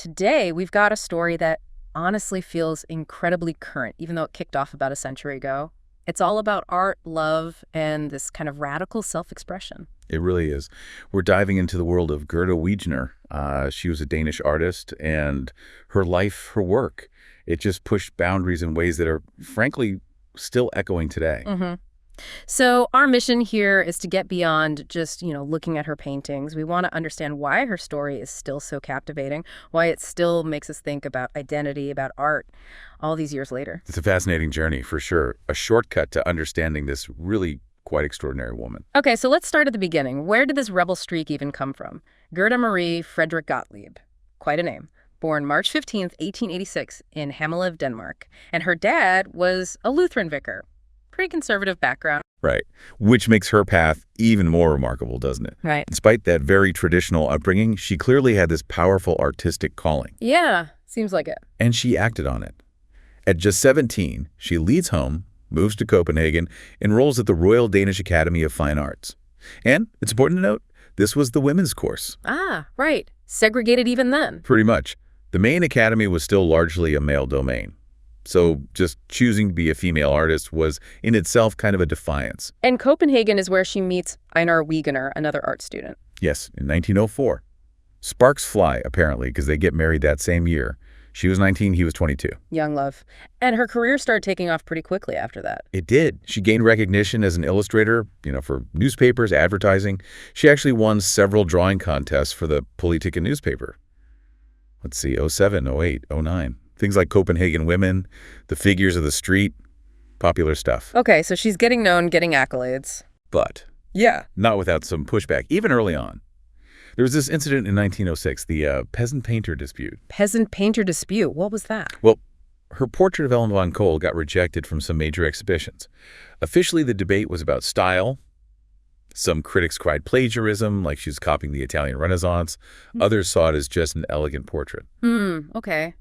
today we've got a story that honestly feels incredibly current, even though it kicked off about a century ago. It's all about art, love, and this kind of radical self-expression. It really is. We're diving into the world of Gerda Wegener. She was a Danish artist, and her life, her work, it just pushed boundaries in ways that are, frankly, still echoing today. So our mission here is to get beyond just, looking at her paintings. We want to understand why her story is still so captivating, why it still makes us think about identity, about art, all these years later. It's a fascinating journey, for sure. A shortcut to understanding this really quite extraordinary woman. Okay, so let's start at the beginning. Where did this rebel streak even come from? Gerda Marie Frederick Gottlieb, quite a name, born March 15th, 1886 in Hammelev, Denmark. And her dad was a Lutheran vicar. Pretty conservative background. Right, which makes her path even more remarkable, doesn't it? Right. Despite that very traditional upbringing, she clearly had this powerful artistic calling. Yeah, seems like it. And she acted on it. At just 17, she leaves home, moves to Copenhagen, enrolls at the Royal Danish Academy of Fine Arts. And it's important to note, this was the women's course. Ah, right. Segregated even then. Pretty much. The main academy was still largely a male domain. So just choosing to be a female artist was in itself kind of a defiance. And Copenhagen is where she meets Einer Wegener, another art student. Yes, in 1904. Sparks fly, apparently, because they get married that same year. She was 19, he was 22. Young love. And her career started taking off pretty quickly after that. It did. She gained recognition as an illustrator, for newspapers, advertising. She actually won several drawing contests for the Politiken newspaper. Let's see, 07, 08, 09. Things like Copenhagen Women, The Figures of the Street, popular stuff. Okay, so she's getting known, getting accolades. But not without some pushback, even early on. There was this incident in 1906, the peasant painter dispute. Peasant painter dispute? What was that? Well, her portrait of Ellen von Kohl got rejected from some major exhibitions. Officially, the debate was about style. Some critics cried plagiarism, like she's copying the Italian Renaissance. Others saw it as just an elegant portrait. Okay.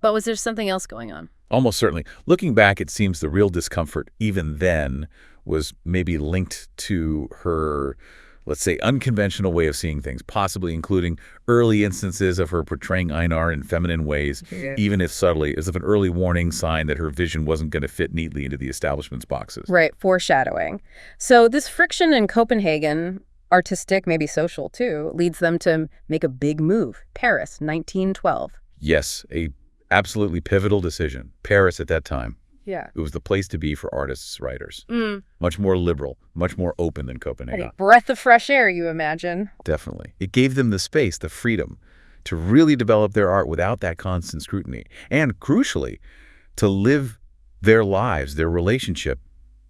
But was there something else going on? Almost certainly. Looking back, it seems the real discomfort, even then, was maybe linked to her, let's say, unconventional way of seeing things, possibly including early instances of her portraying Einar in feminine ways, even if subtly, as if an early warning sign that her vision wasn't going to fit neatly into the establishment's boxes. Right, foreshadowing. So this friction in Copenhagen, artistic, maybe social too, leads them to make a big move. Paris, 1912. Yes, a absolutely pivotal decision. Paris at that time. Yeah. It was the place to be for artists, writers. Much more liberal, much more open than Copenhagen. A breath of fresh air, you imagine. Definitely. It gave them the space, the freedom, to really develop their art without that constant scrutiny. And crucially, to live their lives, their relationship,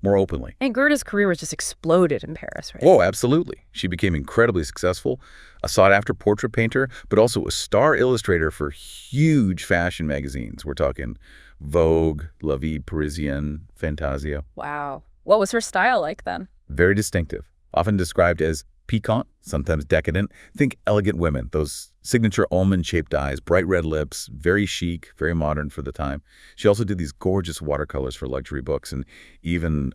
more openly. And Gerda's career was just exploded in Paris, right? Oh, absolutely. She became incredibly successful, a sought-after portrait painter, but also a star illustrator for huge fashion magazines. We're talking Vogue, La Vie Parisienne, Fantasia. Wow. What was her style like then? Very distinctive, often described as piquant, sometimes decadent. Think elegant women, those signature almond-shaped eyes, bright red lips, very chic, very modern for the time. She also did these gorgeous watercolors for luxury books and even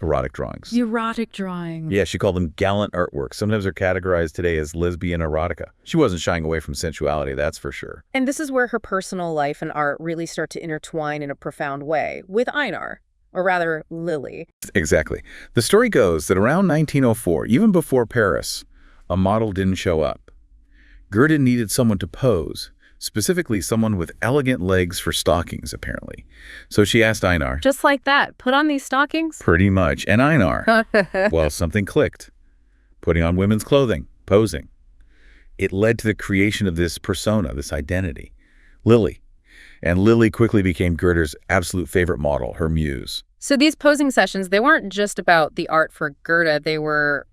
erotic drawings. Erotic drawings. Yeah, she called them gallant artwork. Sometimes they're categorized today as lesbian erotica. She wasn't shying away from sensuality, that's for sure. And this is where her personal life and art really start to intertwine in a profound way with Einar. Or rather, Lili. Exactly. The story goes that around 1904, even before Paris, a model didn't show up. Gerda needed someone to pose, specifically someone with elegant legs for stockings, apparently. So she asked Einar. Just like that. Put on these stockings? Pretty much. And Einar, well, something clicked. Putting on women's clothing, posing. It led to the creation of this persona, this identity, Lili. And Lili quickly became Gerda's absolute favorite model, her muse. So these posing sessions, they weren't just about the art for Gerda, they were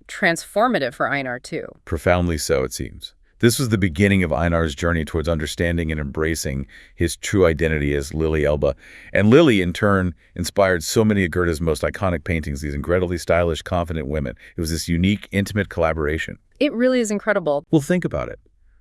transformative for Einar too. Profoundly so, it seems. This was the beginning of Einar's journey towards understanding and embracing his true identity as Lili Elbe. And Lili, in turn, inspired so many of Gerda's most iconic paintings, these incredibly stylish, confident women. It was this unique, intimate collaboration. It really is incredible. Well, think about it.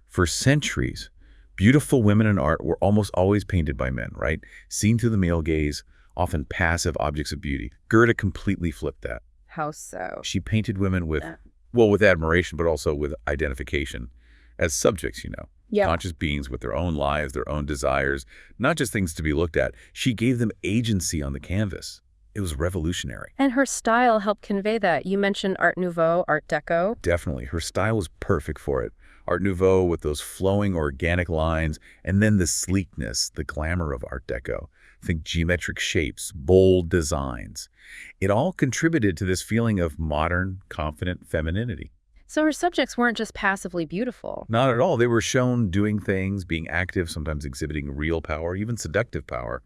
For centuries, beautiful women in art were almost always painted by men, right? Seen through the male gaze, often passive objects of beauty. Gerda completely flipped that. How so? She painted women with, well, with admiration, but also with identification as subjects, Yep. Conscious beings with their own lives, their own desires, not just things to be looked at. She gave them agency on the canvas. It was revolutionary. And her style helped convey that. You mentioned Art Nouveau, Art Deco. Definitely. Her style was perfect for it. Art Nouveau with those flowing organic lines, and then the sleekness, the glamour of Art Deco. Think geometric shapes, bold designs. It all contributed to this feeling of modern, confident femininity. So her subjects weren't just passively beautiful. Not at all. They were shown doing things, being active, sometimes exhibiting real power, even seductive power.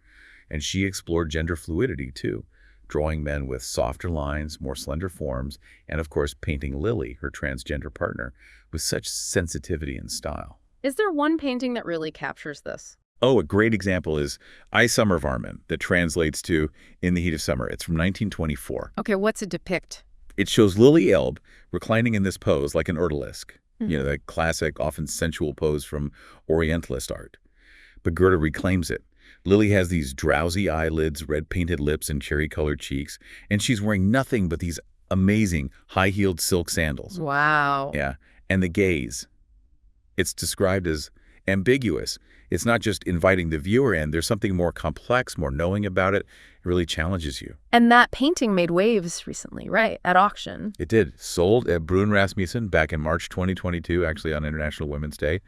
And she explored gender fluidity, too, drawing men with softer lines, more slender forms, and, of course, painting Lili, her transgender partner, with such sensitivity and style. Is there one painting that really captures this? Oh, a great example is I Summer Varmin, that translates to In the Heat of Summer. It's from 1924. Okay, what's it depict? It shows Lili Elbe reclining in this pose like an odalisque, that classic, often sensual pose from Orientalist art. But Gerda reclaims it. Lili has these drowsy eyelids, red-painted lips, and cherry-colored cheeks, and she's wearing nothing but these amazing high-heeled silk sandals. Wow. Yeah, and the gaze. It's described as ambiguous. It's not just inviting the viewer in. There's something more complex, more knowing about it. It really challenges you. And that painting made waves recently, right? At auction. It did. Sold at Brun Rasmussen back in March 2022, actually on International Women's Day.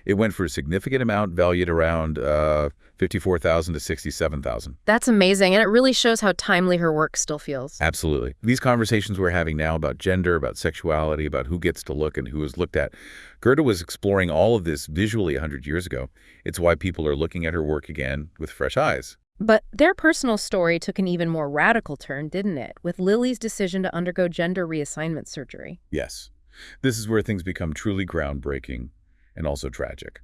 It went for a significant amount, valued around $54,000 to $67,000. That's amazing, and it really shows how timely her work still feels. Absolutely. These conversations we're having now about gender, about sexuality, about who gets to look and who is looked at, Gerda was exploring all of this visually 100 years ago. It's why people are looking at her work again with fresh eyes. But their personal story took an even more radical turn, didn't it? With Lili's decision to undergo gender reassignment surgery. Yes. This is where things become truly groundbreaking and also tragic.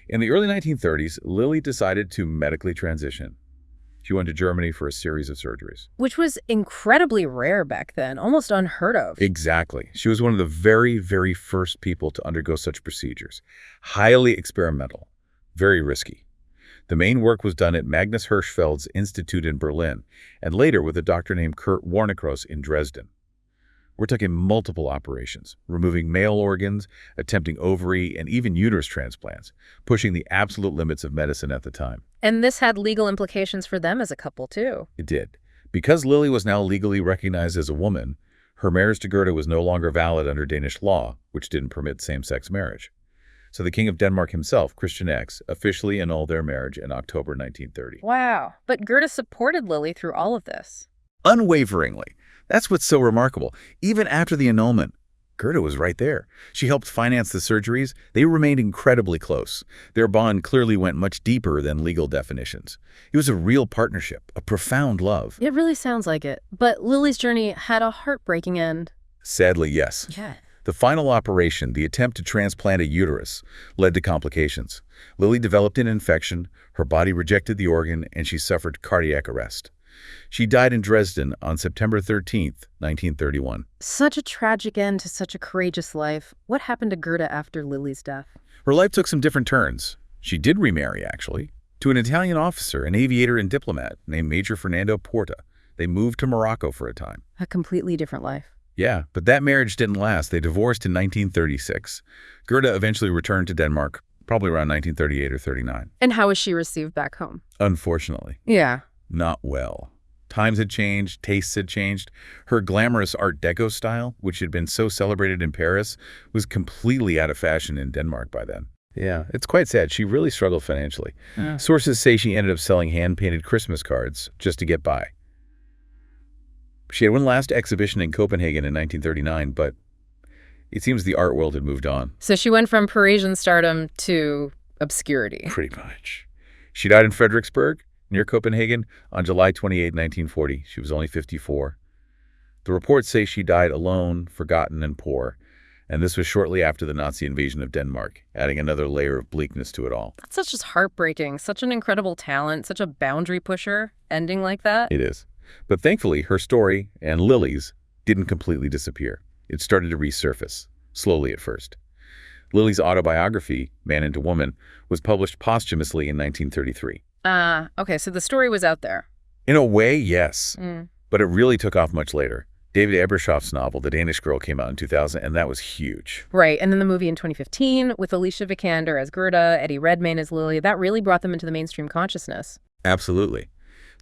In the early 1930s, Lili decided to medically transition. She went to Germany for a series of surgeries. Which was incredibly rare back then, almost unheard of. Exactly. She was one of the very, very first people to undergo such procedures. Highly experimental, very risky. The main work was done at Magnus Hirschfeld's Institute in Berlin, and later with a doctor named Kurt Warnekros in Dresden. We're talking multiple operations, removing male organs, attempting ovary and even uterus transplants, pushing the absolute limits of medicine at the time. And this had legal implications for them as a couple, too. It did. Because Lili was now legally recognized as a woman, her marriage to Gerda was no longer valid under Danish law, which didn't permit same-sex marriage. So the King of Denmark himself, Christian X, officially annulled their marriage in October 1930. Wow. But Gerda supported Lili through all of this. Unwaveringly. That's what's so remarkable. Even after the annulment, Gerda was right there. She helped finance the surgeries. They remained incredibly close. Their bond clearly went much deeper than legal definitions. It was a real partnership, a profound love. It really sounds like it. But Lili's journey had a heartbreaking end. Sadly, yes. Yeah. The final operation, the attempt to transplant a uterus, led to complications. Lili developed an infection, her body rejected the organ, and she suffered cardiac arrest. She died in Dresden on September 13th, 1931. Such a tragic end to such a courageous life. What happened to Gerda after Lili's death? Her life took some different turns. She did remarry, actually, to an Italian officer, an aviator and diplomat named Major Fernando Porta. They moved to Morocco for a time. A completely different life. Yeah, but that marriage didn't last. They divorced in 1936. Gerda eventually returned to Denmark, probably around 1938 or 39. And how was she received back home? Unfortunately. Yeah. Not well. Times had changed, tastes had changed. Her glamorous Art Deco style, which had been so celebrated in Paris, was completely out of fashion in Denmark by then. Yeah, it's quite sad. She really struggled financially. Sources say she ended up selling hand-painted Christmas cards just to get by. She had one last exhibition in Copenhagen in 1939, but it seems the art world had moved on. So she went from Parisian stardom to obscurity. Pretty much. She died in Frederiksberg, near Copenhagen, on July 28, 1940. She was only 54. The reports say she died alone, forgotten, and poor, and this was shortly after the Nazi invasion of Denmark, adding another layer of bleakness to it all. That's just heartbreaking. Such an incredible talent, such a boundary pusher, ending like that. It is. But thankfully, her story, and Lili's, didn't completely disappear. It started to resurface, slowly at first. Lili's autobiography, Man into Woman, was published posthumously in 1933. Okay, so the story was out there. In a way, yes. But it really took off much later. David Ebershoff's novel, The Danish Girl, came out in 2000, and that was huge. Right, and then the movie in 2015 with Alicia Vikander as Gerda, Eddie Redmayne as Lili, that really brought them into the mainstream consciousness. Absolutely.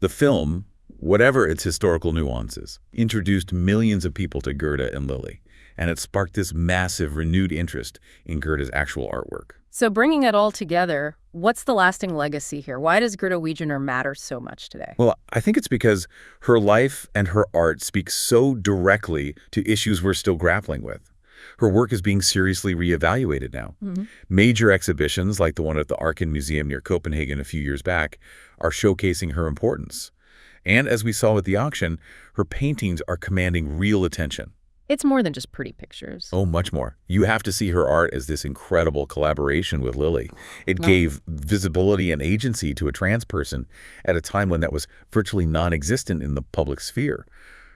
The film, whatever its historical nuances, introduced millions of people to Gerda and Lili, and it sparked this massive, renewed interest in Gerda's actual artwork. So bringing it all together, what's the lasting legacy here? Why does Gerda Wegener matter so much today? Well, I think it's because her life and her art speak so directly to issues we're still grappling with. Her work is being seriously reevaluated now. Major exhibitions, like the one at the Arken Museum near Copenhagen a few years back, are showcasing her importance. And as we saw with the auction, her paintings are commanding real attention. It's more than just pretty pictures. Oh, much more. You have to see her art as this incredible collaboration with Lili. It gave visibility and agency to a trans person at a time when that was virtually non-existent in the public sphere.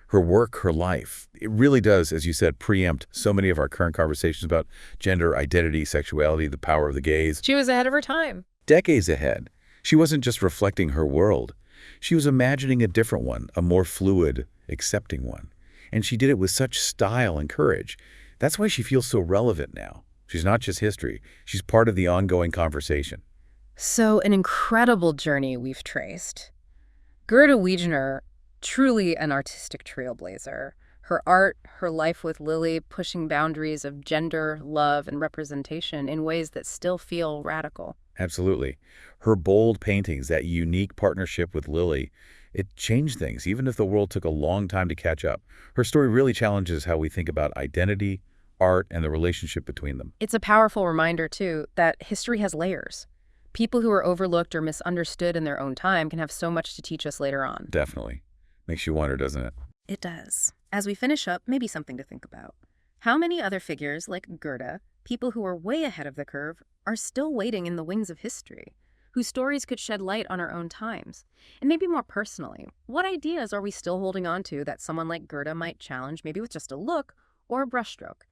Her work, her life, it really does, as you said, preempt so many of our current conversations about gender, identity, sexuality, the power of the gaze. She was ahead of her time. Decades ahead. She wasn't just reflecting her world. She was imagining a different one, a more fluid, accepting one. And she did it with such style and courage. That's why she feels so relevant now. She's not just history. She's part of the ongoing conversation. So an incredible journey we've traced. Gerda Wegener, truly an artistic trailblazer. Her art, her life with Lili, pushing boundaries of gender, love, and representation in ways that still feel radical. Absolutely. Her bold paintings, that unique partnership with Lili, it changed things, even if the world took a long time to catch up. Her story really challenges how we think about identity, art, and the relationship between them. It's a powerful reminder, too, that history has layers. People who are overlooked or misunderstood in their own time can have so much to teach us later on. Definitely. Makes you wonder, doesn't it? It does. As we finish up, maybe something to think about. How many other figures like Gerda, people who are way ahead of the curve, are still waiting in the wings of history, whose stories could shed light on our own times? And maybe more personally, what ideas are we still holding on to that someone like Gerda might challenge, maybe with just a look or a brushstroke?